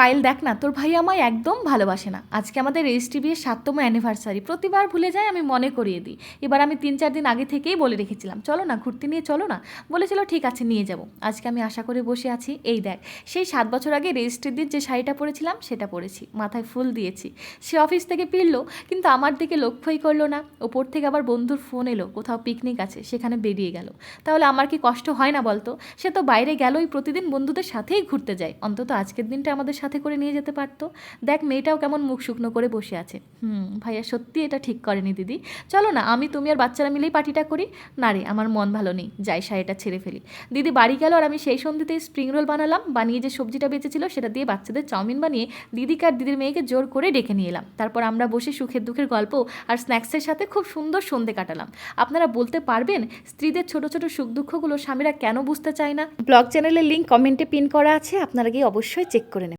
পায়েল দেখ না, তোর ভাই আমায় একদম ভালোবাসে না। আজকে আমাদের রেজিস্ট্রি বিয়ের 7তম অ্যানিভার্সারি, প্রতিবার ভুলে যায়, আমি মনে করিয়ে দিই। এবার আমি 3-4 দিন আগে থেকেই বলে রেখেছিলাম, চলো না ঘুরতে নিয়ে চলো না। বলেছিল ঠিক আছে নিয়ে যাব। আজকে আমি আশা করে বসে আছি, এই দেখ সেই 7 বছর আগে রেজিস্ট্রির দিন যে শাড়িটা পরেছিলাম সেটা পরেছি, মাথায় ফুল দিয়েছি। সে অফিস থেকে ফিরলো কিন্তু আমার দিকে লক্ষ্যই করলো না। ওপর থেকে আবার বন্ধুর ফোন এলো, কোথাও পিকনিক আছে, সেখানে বেরিয়ে গেল। তাহলে আমার কি কষ্ট হয় না বলতো? সে তো বাইরে গেলই, প্রতিদিন বন্ধুদের সাথেই ঘুরতে যায়, অন্তত আজকের দিনটা আমাদের সাথে করে নিয়ে যেতে পারতো। দেখ মেয়েটাও কেমন মুখ শুকনো করে বসে আছে। ভাইয়া সত্যি এটা ঠিক করেনি দিদি। চলো না আমি তুমি আর বাচ্চারা মিলেই পার্টিটা করি। না রে আমার মন ভালো নেই, যাই শাড়িটা ছেড়ে ফেলি। দিদি বাড়ি গেল আর আমি সেই সন্ধ্যেতেই স্প্রিং রোল বানালাম, বানিয়ে যে সবজিটা বেঁচেছিল সেটা দিয়ে বাচ্চাদের চাউমিন বানিয়ে দিদিকে আর দিদির মেয়েকে জোর করে ডেকে নিয়ে এলাম। তারপর আমরা বসে সুখের দুঃখের গল্প আর স্ন্যাক্সের সাথে খুব সুন্দর সন্ধে কাটালাম। আপনারা বলতে পারবেন স্ত্রীদের ছোট ছোট সুখ দুঃখগুলো স্বামীরা কেন বুঝতে চায় না? ব্লগ চ্যানেলের লিঙ্ক কমেন্টে পিন করা আছে, আপনারা গিয়ে অবশ্যই চেক করে নেবেন।